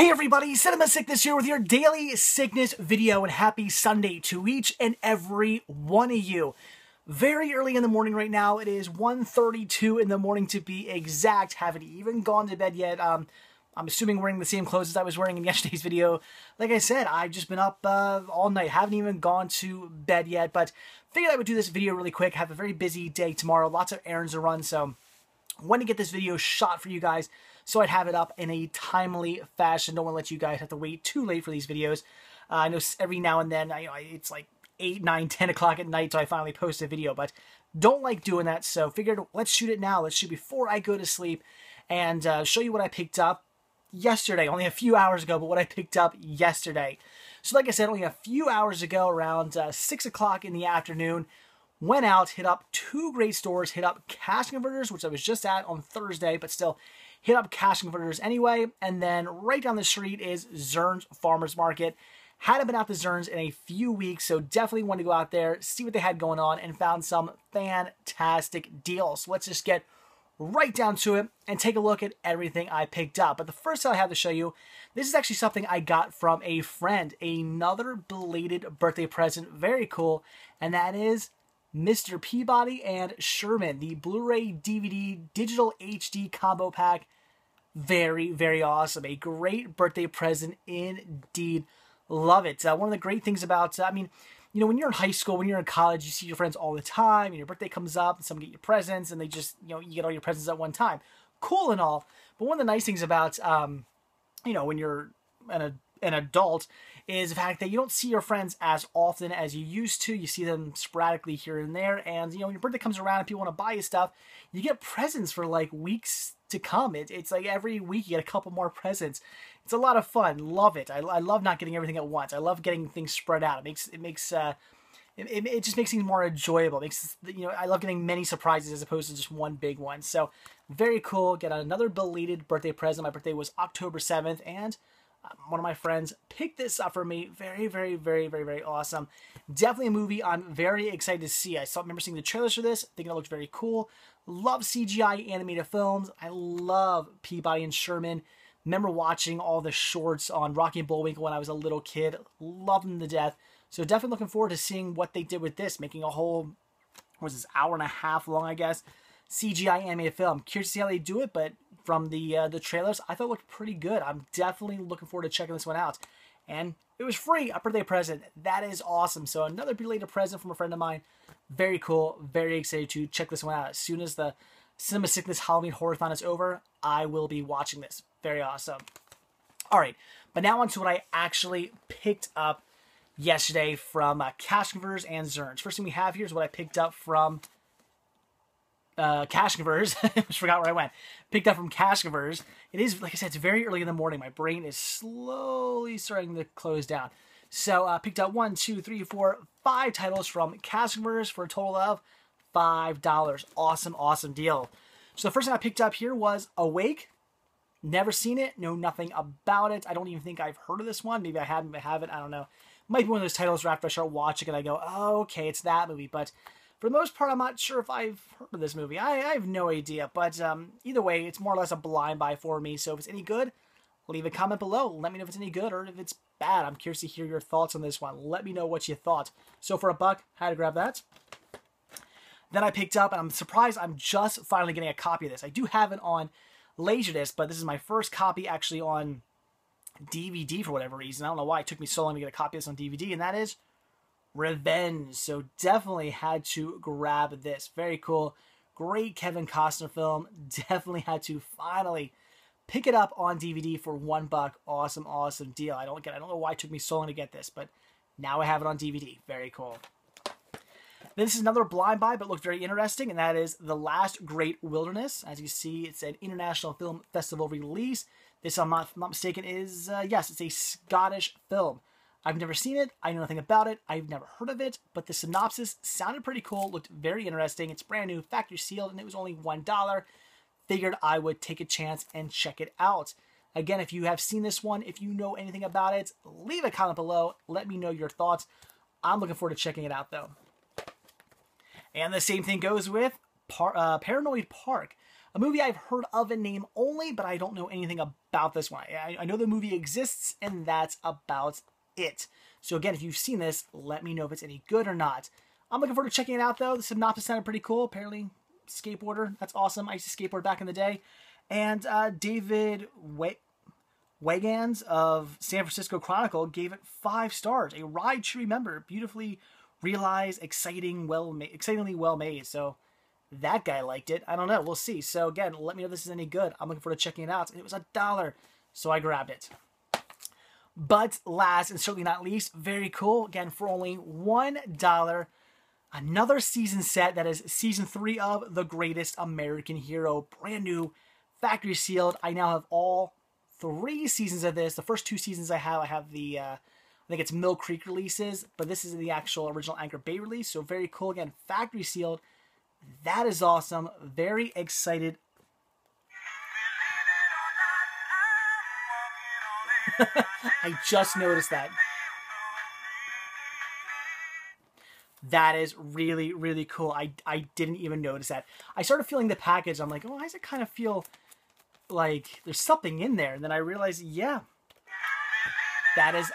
Hey everybody, Cinema Sickness here with your daily sickness video, and happy Sunday to each and every one of you. Very early in the morning right now. It is 1:32 in the morning to be exact. Haven't even gone to bed yet. I'm assuming wearing the same clothes as I was wearing in yesterday's video. Like I said, I've just been up all night. Haven't even gone to bed yet, but figured I would do this video really quick. Have a very busy day tomorrow. Lots of errands to run, so want to get this video shot for you guys so I'd have it up in a timely fashion. Don't want to let you guys have to wait too late for these videos. I know every now and then, it's like 8, 9, 10 o'clock at night till I finally post a video, but don't like doing that, so figured let's shoot it now. Let's shoot before I go to sleep and show you what I picked up yesterday, only a few hours ago, but what I picked up yesterday. So like I said, only a few hours ago, around 6 o'clock in the afternoon, went out, hit up two great stores, hit up Cash Converters, which I was just at on Thursday, but still hit up Cash Converters anyway. And then right down the street is Zern's Farmers Market. Hadn't been out to Zern's in a few weeks, so definitely wanted to go out there, see what they had going on, and found some fantastic deals. So let's just get right down to it and take a look at everything I picked up. But the first thing I have to show you, this is actually something I got from a friend. Another belated birthday present. Very cool. And that is Mr. Peabody and Sherman, the Blu-ray DVD Digital HD combo pack. Very, very awesome. A great birthday present indeed. Love it. One of the great things about, when you're in high school, when you're in college, you see your friends all the time, and your birthday comes up, and someone get you presents, and they just, you get all your presents at one time. Cool and all. But one of the nice things about, when you're an adult is the fact that you don't see your friends as often as you used to. You see them sporadically here and there, and when your birthday comes around and people want to buy you stuff, you get presents for like weeks to come. It's like every week you get a couple more presents. It's a lot of fun. Love it. I love not getting everything at once. I love getting things spread out. It just makes things more enjoyable. It makes, I love getting many surprises as opposed to just one big one. So very cool. Get another belated birthday present. My birthday was October 7th, and one of my friends picked this up for me. Very, very, very, very, very awesome. Definitely a movie I'm very excited to see. I remember seeing the trailers for this, thinking it looked very cool. Love CGI animated films. I love Peabody and Sherman. Remember watching all the shorts on Rocky and Bullwinkle when I was a little kid. Loved them to death. So definitely looking forward to seeing what they did with this, making a whole, what was this, hour and a half long, I guess, CGI animated film. Curious to see how they do it, but from the trailers, I thought it looked pretty good. I'm definitely looking forward to checking this one out. And it was free, a birthday present. That is awesome. So another belated present from a friend of mine. Very cool. Very excited to check this one out. As soon as the Cinema Sickness Halloween Horror-thon is over, I will be watching this. Very awesome. All right, but now on to what I actually picked up yesterday from Cash Converters and Zerns. First thing we have here is what I picked up from Cash Converters. I just forgot where I went. Picked up from Cash Converters. It is, like I said, it's very early in the morning. My brain is slowly starting to close down. So picked up 1, 2, 3, 4, 5 titles from Cash Converters for a total of $5. Awesome, awesome deal. So the first thing I picked up here was Awake. Never seen it. Know nothing about it. I don't even think I've heard of this one. Maybe I haven't. I haven't. I don't know. Might be one of those titles where after I start watching it, I go, oh, okay, it's that movie. But for the most part, I'm not sure if I've heard of this movie. I have no idea. But either way, it's more or less a blind buy for me. So if it's any good, leave a comment below. Let me know if it's any good or if it's bad. I'm curious to hear your thoughts on this one. Let me know what you thought. So for $1, I had to grab that. Then I picked up, and I'm surprised I'm just finally getting a copy of this. I do have it on Laserdisc, but this is my first copy actually on DVD for whatever reason. I don't know why it took me so long to get a copy of this on DVD, and that is Revenge. So definitely had to grab this. Very cool. Great Kevin Costner film. Definitely had to finally pick it up on DVD for $1. Awesome, awesome deal. I don't know why it took me so long to get this, but now I have it on DVD. Very cool. This is another blind buy, but looked very interesting, and that is The Last Great Wilderness. As you see, it's an International Film Festival release. This, if I'm not mistaken, is, yes, it's a Scottish film. I've never seen it. I know nothing about it. I've never heard of it, but the synopsis sounded pretty cool, looked very interesting. It's brand new, factory sealed, and it was only $1. Figured I would take a chance and check it out. Again, if you have seen this one, if you know anything about it, leave a comment below. Let me know your thoughts. I'm looking forward to checking it out, though. And the same thing goes with Paranoid Park. A movie I've heard of in name only, but I don't know anything about this one. I know the movie exists, and that's about it. So again, if you've seen this, let me know if it's any good or not. I'm looking forward to checking it out, though. The synopsis sounded pretty cool. Apparently, skateboarder. That's awesome. I used to skateboard back in the day. And David Wagans of San Francisco Chronicle gave it 5 stars. A ride to remember. Beautifully realized, excitingly well made. So that guy liked it. I don't know. We'll see. So again, let me know if this is any good. I'm looking forward to checking it out. It was $1, so I grabbed it. But last and certainly not least, very cool. Again, for only $1, another season set that is season 3 of The Greatest American Hero. Brand new, factory sealed. I now have all 3 seasons of this. The first 2 seasons I have the, I think it's Mill Creek releases, but this is the actual original Anchor Bay release. So very cool. Again, factory sealed. That is awesome. Very excited. I just noticed that. That is really, really cool. I didn't even notice that. I started feeling the package. I'm like, oh, why does it kind of feel like there's something in there? And then I realized, yeah, that is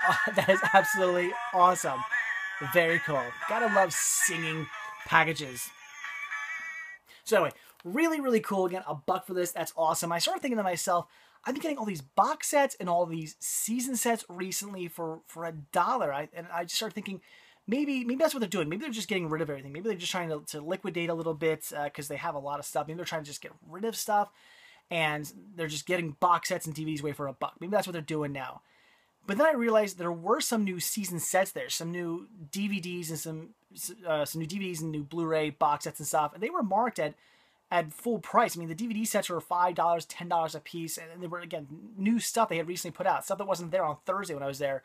absolutely awesome. Very cool. Gotta love singing packages. So anyway, really, really cool. Again, $1 for this. That's awesome. I started thinking to myself, I've been getting all these box sets and all these season sets recently for $1. And I just started thinking, maybe that's what they're doing. Maybe they're just getting rid of everything. Maybe they're just trying to liquidate a little bit because they have a lot of stuff. Maybe they're trying to just get rid of stuff, and they're just getting box sets and DVDs away for $1. Maybe that's what they're doing now. But then I realized there were some new season sets there, some new DVDs and some new DVDs and new Blu-ray box sets and stuff, and they were marked at full price. I mean, the DVD sets were $5, $10 a piece, and they were, again, new stuff they had recently put out, stuff that wasn't there on Thursday when I was there,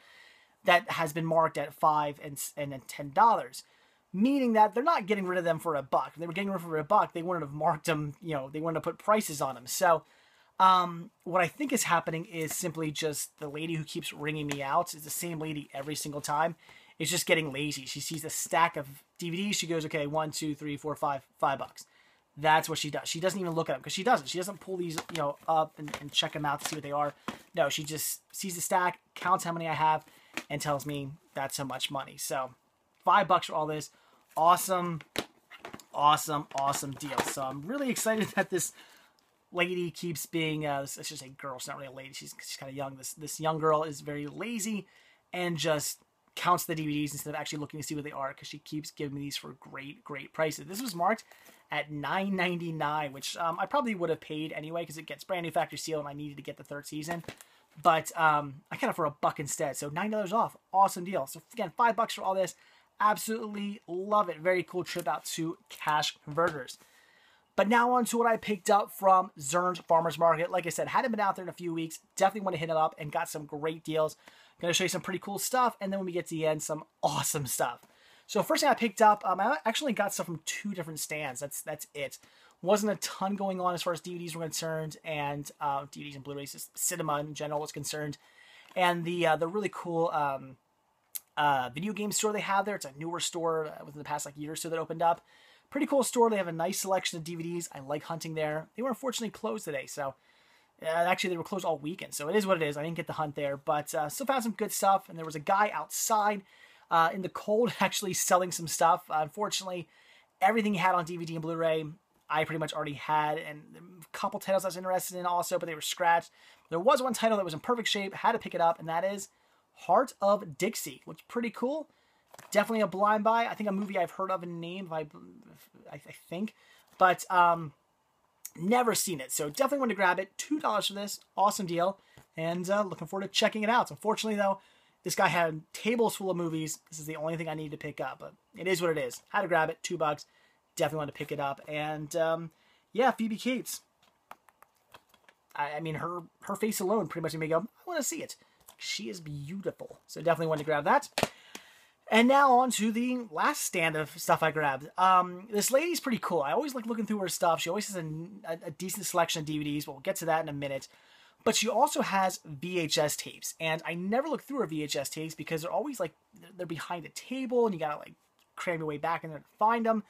that has been marked at $5 and then $10, meaning that they're not getting rid of them for $1. If they were getting rid of them for $1, they wouldn't have marked them, they wouldn't have put prices on them. So what I think is happening is simply just the lady who keeps ringing me out is the same lady every single time. It's just getting lazy. She sees a stack of DVDs. She goes, okay, 1, 2, 3, 4, 5, $5. That's what she does. She doesn't even look at them because she doesn't. She doesn't pull these, up and check them out to see what they are. No, she just sees the stack, counts how many I have, and tells me that's how much money. So $5 for all this. Awesome, awesome, awesome deal. So I'm really excited that this lady keeps being, let's just say girl, she's not really a lady, she's kind of young. This young girl is very lazy and just counts the DVDs instead of actually looking to see what they are, because she keeps giving me these for great, great prices. This was marked at $9.99, which I probably would have paid anyway because it gets brand new factory seal and I needed to get the 3rd season. But I got it for $1 instead, so $9 off. Awesome deal. So again, $5 for all this. Absolutely love it. Very cool trip out to Cash Converters. But now on to what I picked up from Zern's Farmers Market. Like I said, hadn't been out there in a few weeks. Definitely want to hit it up and got some great deals. Going to show you some pretty cool stuff, and then when we get to the end, some awesome stuff. So first thing I picked up, I actually got stuff from 2 different stands. That's it. Wasn't a ton going on as far as DVDs were concerned, and DVDs and Blu-rays, just cinema in general was concerned. And the really cool video game store they have there. It's a newer store within the past year or so that opened up. Pretty cool store. They have a nice selection of DVDs. I like hunting there. They were unfortunately closed today, so actually they were closed all weekend. So it is what it is. I didn't get the hunt there, but still found some good stuff. And there was a guy outside in the cold actually selling some stuff. Unfortunately, everything he had on DVD and Blu-ray I pretty much already had, and a couple titles I was interested in also, but they were scratched. There was one title that was in perfect shape, had to pick it up, and that is Heart of Dixie. Looks pretty cool. Definitely a blind buy. I think a movie I've heard of in name, I think, but never seen it. So definitely want to grab it. $2 for this. Awesome deal, and looking forward to checking it out. Unfortunately, though, this guy had tables full of movies. This is the only thing I need to pick up, but it is what it is. Had to grab it. $2. Definitely want to pick it up. And yeah, Phoebe Cates. I mean, her face alone pretty much made me go, I want to see it. She is beautiful. So definitely want to grab that. And now on to the last stand of stuff I grabbed. This lady's pretty cool. I always like looking through her stuff. She always has a decent selection of DVDs. We'll get to that in a minute. But she also has VHS tapes. And I never look through her VHS tapes because they're always they're behind a table and you gotta cram your way back in there to find them.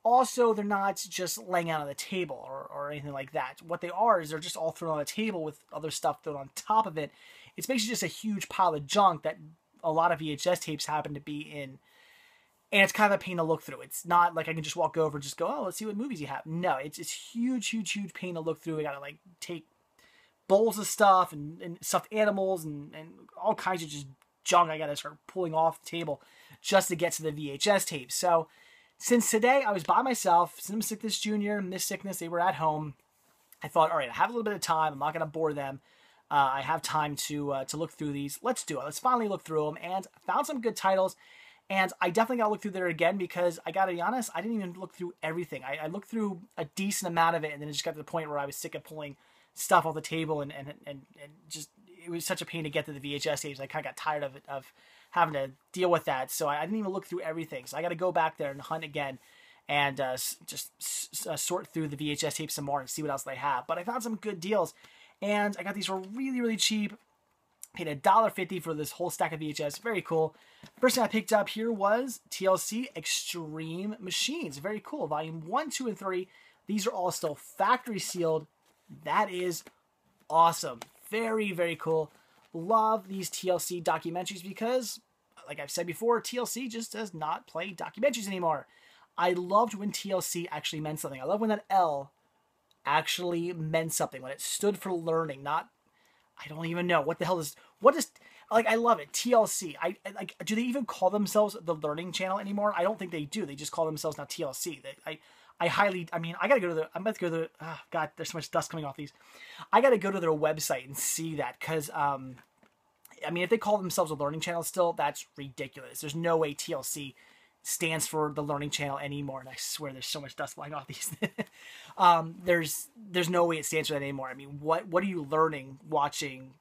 Also, they're not just laying out on the table or anything like that. What they are is they're just all thrown on the table with other stuff thrown on top of it. It's basically just a huge pile of junk that a lot of VHS tapes happen to be in. And it's kind of a pain to look through. It's not like I can just walk over and just go, oh, let's see what movies you have. No, it's huge, huge, huge pain to look through. I got to like take bowls of stuff and stuffed animals and all kinds of just junk I got to start pulling off the table just to get to the VHS tape. So since today I was by myself, Cinema Sickness Jr., Miss Sickness, they were at home. I thought, all right, I have a little bit of time. I'm not going to bore them. I have time to look through these. Let's do it. Let's finally look through them, and found some good titles. And I definitely got to look through there again because I got to be honest, I didn't even look through everything. I looked through a decent amount of it, and then it just got to the point where I was sick of pulling stuff off the table and just it was such a pain to get to the VHS tapes. I kind of got tired of having to deal with that, so I didn't even look through everything. So I got to go back there and hunt again and sort through the VHS tapes some more and see what else they have. But I found some good deals, and I got these for really, really cheap. Paid $1.50 for this whole stack of VHS. Very cool. First thing I picked up here was TLC Extreme Machines. Very cool. Volume 1, 2, and 3. These are all still factory sealed. That is awesome. Very, very cool. Love these TLC documentaries because, like I've said before, TLC just does not play documentaries anymore. I loved when TLC actually meant something. I love when that L actually meant something, when it stood for learning, not, I don't even know, what the hell is, like, I love it, TLC. Like, do they even call themselves the Learning Channel anymore? I don't think they do. They just call themselves now TLC. I gotta go to the, I'm about to go to the, oh God, there's so much dust coming off these. I gotta go to their website and see that, because, I mean, if they call themselves a Learning Channel still, that's ridiculous. There's no way TLC stands for the Learning Channel anymore, and I swear there's so much dust flying off these. There's no way it stands for that anymore. I mean, what are you learning watching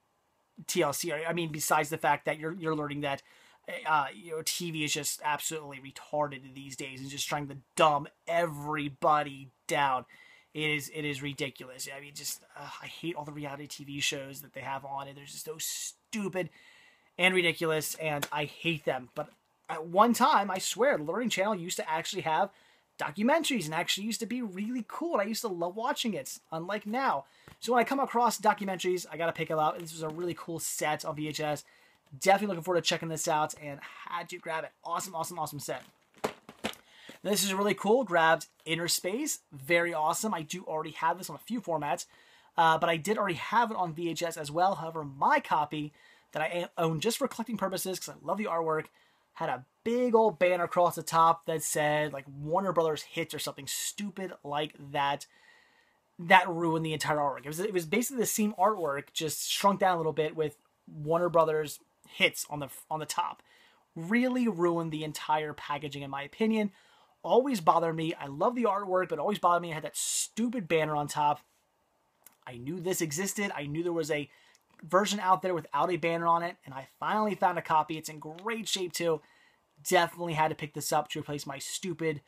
TLC? I mean, besides the fact that you're learning that TV is just absolutely retarded these days and just trying to dumb everybody down. It is ridiculous. I mean, just I hate all the reality TV shows that they have on, and they're just so stupid and ridiculous, and I hate them. But at one time, I swear, the Learning Channel used to actually have documentaries and actually used to be really cool, and I used to love watching it, unlike now. So when I come across documentaries, I gotta pick it out. This was a really cool set on VHS. Definitely looking forward to checking this out, and had to grab it. Awesome, awesome, awesome set. This is really cool. Grabbed Inner Space. Very awesome. I do already have this on a few formats, but I did already have it on VHS as well. However, my copy that I own just for collecting purposes, because I love the artwork, had a big old banner across the top that said like Warner Brothers Hits or something stupid like that. That ruined the entire artwork. It was basically the same artwork, just shrunk down a little bit with Warner Brothers Hits on the top. Really ruined the entire packaging, in my opinion. Always bothered me. I love the artwork, but always bothered me. I had that stupid banner on top. I knew this existed. I knew there was a version out there without a banner on it, and I finally found a copy. It's in great shape too. Definitely had to pick this up to replace my stupid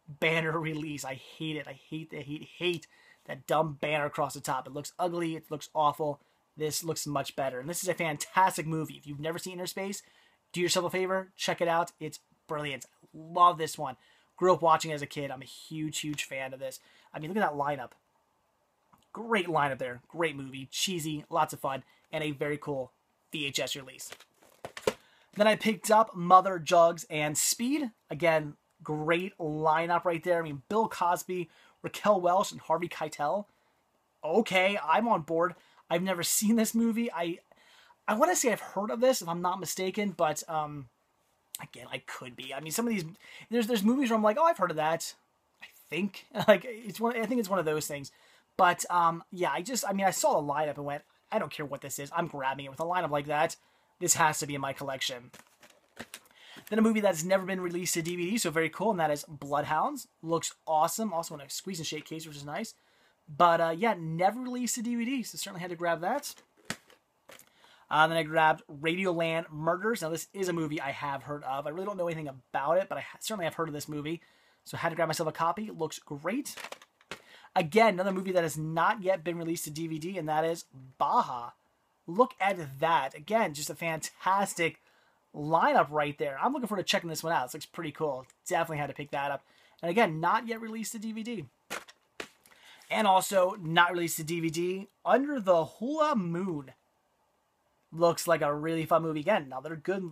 banner release. I hate it. I hate that dumb banner across the top. It looks ugly. It looks awful. This looks much better, and this is a fantastic movie. If you've never seen Inner Space, do yourself a favor, check it out. It's brilliant. Love this one. Grew up watching as a kid. I'm a huge, huge fan of this. I mean, look at that lineup. Great lineup there. Great movie. Cheesy. Lots of fun. And a very cool VHS release. Then I picked up Mother, Jugs, and Speed. Again, great lineup right there. I mean, Bill Cosby, Raquel Welch, and Harvey Keitel. Okay, I'm on board. I've never seen this movie. I want to say I've heard of this, if I'm not mistaken, but again, I could be. I mean, some of these, there's movies where I'm like, oh, I've heard of that. I think I think it's one of those things. But yeah, I saw the lineup and went, I don't care what this is. I'm grabbing it. With a lineup like that, this has to be in my collection. Then a movie that's never been released to DVD, so very cool, and that is Bloodhounds. Looks awesome. Also in a squeeze and shake case, which is nice. But yeah, never released to DVD, so certainly had to grab that. Then I grabbed Radioland Murders. Now this is a movie I have heard of. I really don't know anything about it, but I certainly have heard of this movie. So I had to grab myself a copy. It looks great. Again, another movie that has not yet been released to DVD, and that is Baja. Look at that. Again, just a fantastic lineup right there. I'm looking forward to checking this one out. This looks pretty cool. Definitely had to pick that up. And again, not yet released to DVD. And also not released to DVD, Under the Hula Moon. Looks like a really fun movie. Again, another great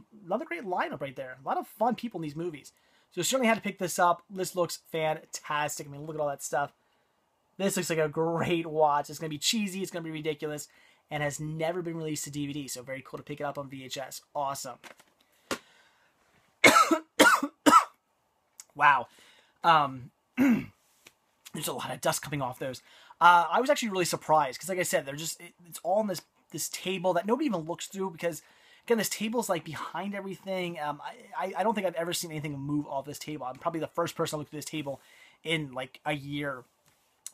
lineup right there. A lot of fun people in these movies. So certainly had to pick this up. This looks fantastic. I mean, look at all that stuff. This looks like a great watch. It's going to be cheesy. It's going to be ridiculous. And has never been released to DVD. So very cool to pick it up on VHS. Awesome. Wow. There's a lot of dust coming off those. I was actually really surprised. Because like I said, they're just... It's all on this table that nobody even looks through. Because, again, this table's like behind everything. I don't think I've ever seen anything move off this table. I'm probably the first person to look through this table in like a year.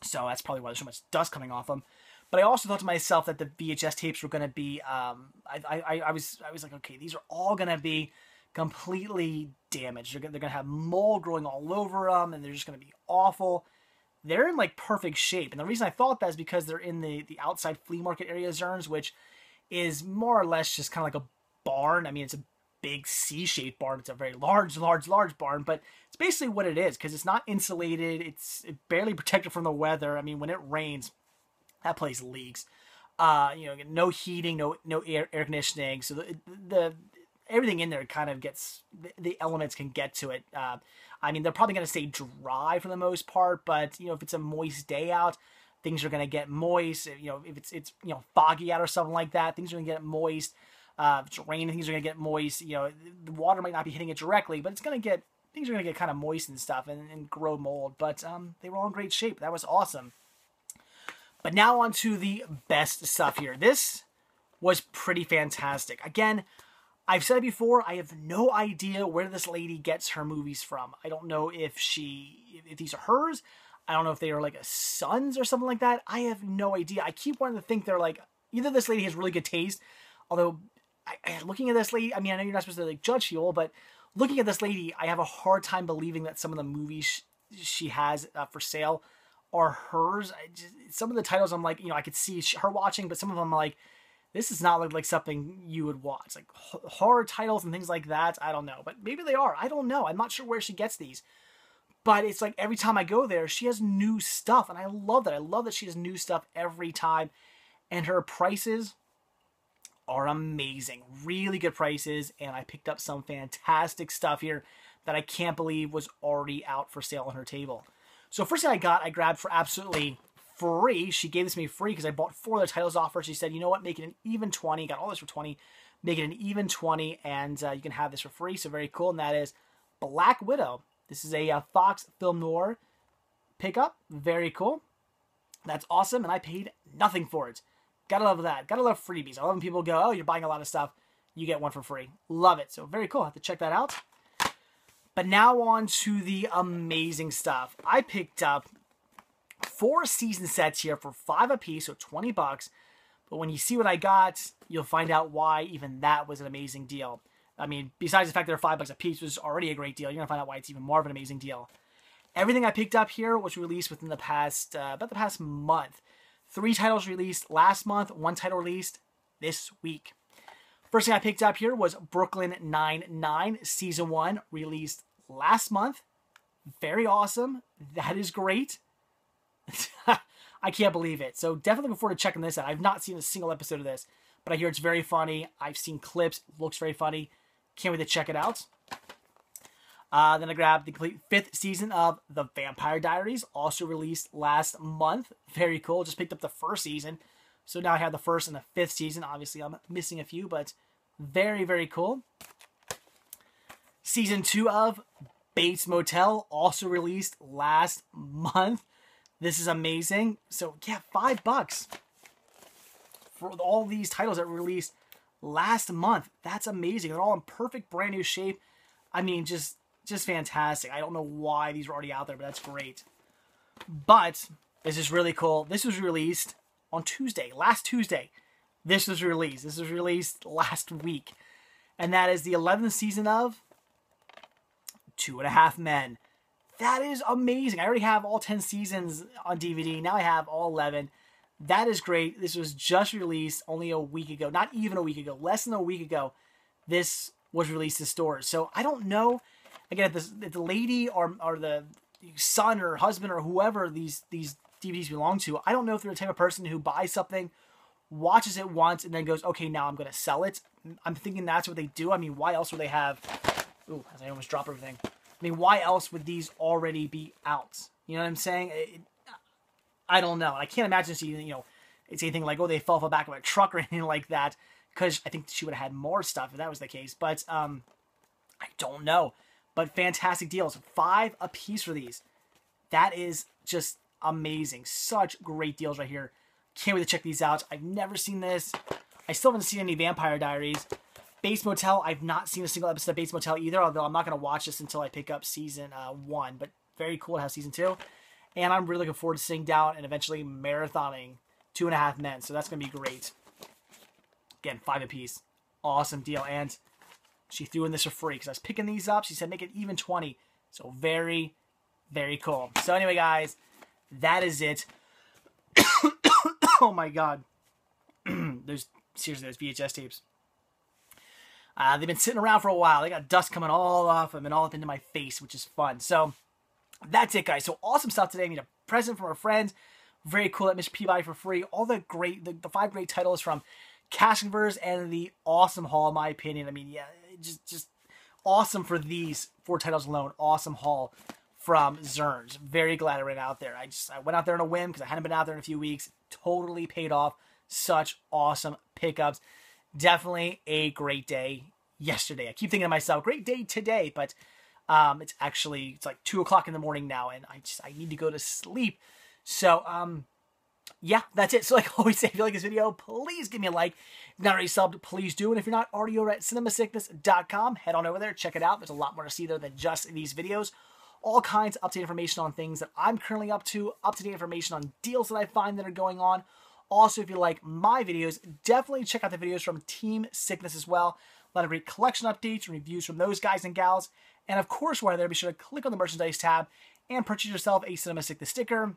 So that's probably why there's so much dust coming off them. But I also thought to myself that the VHS tapes were going to be, I was like, okay, these are all going to be completely damaged. They're going to have mold growing all over them, and they're just going to be awful. They're in like perfect shape. And the reason I thought that is because they're in the outside flea market area of Zerns, which is more or less just kind of like a barn. I mean, it's a big C-shaped barn. It's a very large barn, but it's basically what it is because it's not insulated. It's barely protected from the weather. I mean, when it rains, that place leaks. No heating, no air conditioning. So the everything in there kind of gets, the elements can get to it. I mean, they're probably going to stay dry for the most part, but, if it's a moist day out, things are going to get moist. If it's foggy out or something like that, things are going to get moist. If it's raining, things are going to get moist. The water might not be hitting it directly, but things are going to get kind of moist and stuff and grow mold. But they were all in great shape. That was awesome. But now on to the best stuff here. This was pretty fantastic. Again, I've said it before, I have no idea where this lady gets her movies from. I don't know if these are hers. I don't know if they are like a son's or something like that. I have no idea. I keep wanting to think they're like, either this lady has really good taste, although looking at this lady, I mean, I know you're not supposed to like judge people, but looking at this lady, I have a hard time believing that some of the movies she has for sale are hers. Some of the titles I'm like, I could see her watching, but some of them I'm like, this does not look like something you would watch. Like horror titles and things like that, I don't know. But maybe they are. I don't know. I'm not sure where she gets these. But it's like every time I go there, she has new stuff. And I love that. I love that she has new stuff every time. And her prices are amazing. Really good prices. And I picked up some fantastic stuff here that I can't believe was already out for sale on her table. So first thing I grabbed for absolutely free. She gave this to me free because I bought 4 of the titles off her. She said, you know what, make it an even 20. Got all this for 20. Make it an even 20, and you can have this for free. So very cool. And that is Black Widow. This is a Fox Film Noir pickup. Very cool. That's awesome, and I paid nothing for it. Gotta love that. Gotta love freebies. I love when people go, oh, you're buying a lot of stuff. You get one for free. Love it. So very cool. Have to check that out. But now on to the amazing stuff. I picked up 4 season sets here for $5 a piece, so $20. But when you see what I got, you'll find out why even that was an amazing deal. I mean, besides the fact that they're $5 a piece, which is already a great deal, you're going to find out why it's even more of an amazing deal. Everything I picked up here was released within the past, about the past month. 3 titles released last month, 1 title released this week. First thing I picked up here was Brooklyn Nine-Nine Season 1, released last month. Very awesome. That is great. I can't believe it. So definitely looking forward to checking this out. I've not seen a single episode of this, but I hear it's very funny. I've seen clips. It looks very funny. Can't wait to check it out. Then I grabbed the complete 5th season of The Vampire Diaries, also released last month. Very cool. Just picked up the 1st season. So now I have the 1st and the 5th season. Obviously, I'm missing a few, but very, very cool. Season 2 of Bates Motel, also released last month. This is amazing. So, yeah, $5 for all these titles that were released last month. That's amazing. They're all in perfect brand new shape. I mean, just fantastic. I don't know why these were already out there, but that's great. But this is really cool. This was released on Tuesday, last Tuesday. This was released. This was released last week. And that is the 11th season of 2.5 Men. That is amazing. I already have all 10 seasons on DVD. Now I have all 11. That is great. This was just released only a week ago. Not even a week ago. Less than a week ago. This was released in stores. So I don't know, again, if the lady or the son or husband or whoever these DVDs belong to, I don't know if they're the type of person who buys something, watches it once, and then goes, okay, now I'm going to sell it. I'm thinking that's what they do. I mean, why else would they have... Ooh, I almost dropped everything. I mean, why else would these already be out? You know what I'm saying? I don't know. I can't imagine seeing, you know, it's anything like, oh, they fell off the back of a truck or anything like that, because I think she would have had more stuff if that was the case. But I don't know. But fantastic deals. 5 a piece for these. That is just amazing. Such great deals right here. Can't wait to check these out. I've never seen this. I still haven't seen any Vampire Diaries. Bates Motel, I've not seen a single episode of Bates Motel either, although I'm not going to watch this until I pick up season 1. But very cool to have season 2. And I'm really looking forward to sitting down and eventually marathoning 2.5 Men. So that's going to be great. Again, 5 apiece. Awesome deal. And she threw in this for free because I was picking these up. She said make it even 20. So very, very cool. So anyway, guys, that is it. Oh my God. Seriously, those VHS tapes. They've been sitting around for a while. They got dust coming all off them and all up into my face, which is fun. So that's it, guys. So awesome stuff today. I mean, a present from a friend. Very cool at Mr. Peabody for free. All the 5 great titles from Cash Converters and the awesome haul, in my opinion. I mean, yeah, just awesome for these 4 titles alone. Awesome haul from Zerns. Very glad I ran out there. I went out there on a whim because I hadn't been out there in a few weeks. Totally paid off. Such awesome pickups. Definitely a great day yesterday. I keep thinking to myself, great day today, but it's like 2 o'clock in the morning now, and I need to go to sleep. So, yeah, that's it. So like I always say, if you like this video, please give me a like. If you're not already subbed, please do. And if you're not already over at cinemasickness.com, head on over there, check it out. There's a lot more to see there than just these videos. All kinds of up-to-date information on things that I'm currently up to, up-to-date information on deals that I find that are going on. Also, if you like my videos, definitely check out the videos from Team Sickness as well. A lot of great collection updates and reviews from those guys and gals. And of course, while there, be sure to click on the merchandise tab and purchase yourself a Cinema Sickness sticker,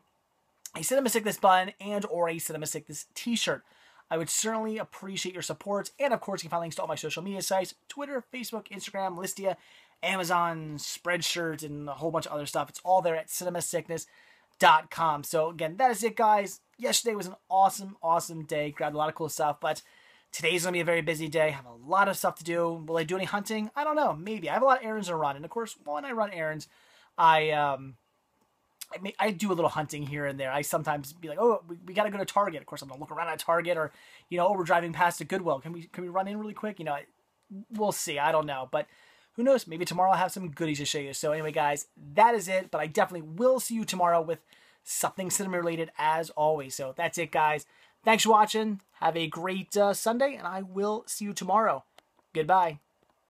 a Cinema Sickness bun, and or a Cinema Sickness t-shirt. I would certainly appreciate your support. And of course, you can find links to all my social media sites, Twitter, Facebook, Instagram, Listia, Amazon, Spreadshirt, and a whole bunch of other stuff. It's all there at cinemasickness.com. So again, that is it, guys. Yesterday was an awesome, awesome day. Grabbed a lot of cool stuff, but today's going to be a very busy day. I have a lot of stuff to do. Will I do any hunting? I don't know. Maybe. I have a lot of errands to run. And of course, when I run errands, I do a little hunting here and there. I sometimes be like, oh, we got to go to Target. Of course, I'm going to look around at Target, or, you know, oh, we're driving past a Goodwill. Can we run in really quick? You know, we'll see. I don't know. But who knows? Maybe tomorrow I'll have some goodies to show you. So anyway, guys, that is it. But I definitely will see you tomorrow with something cinema related as always. So that's it, guys. Thanks for watching. Have a great Sunday, and I will see you tomorrow. Goodbye.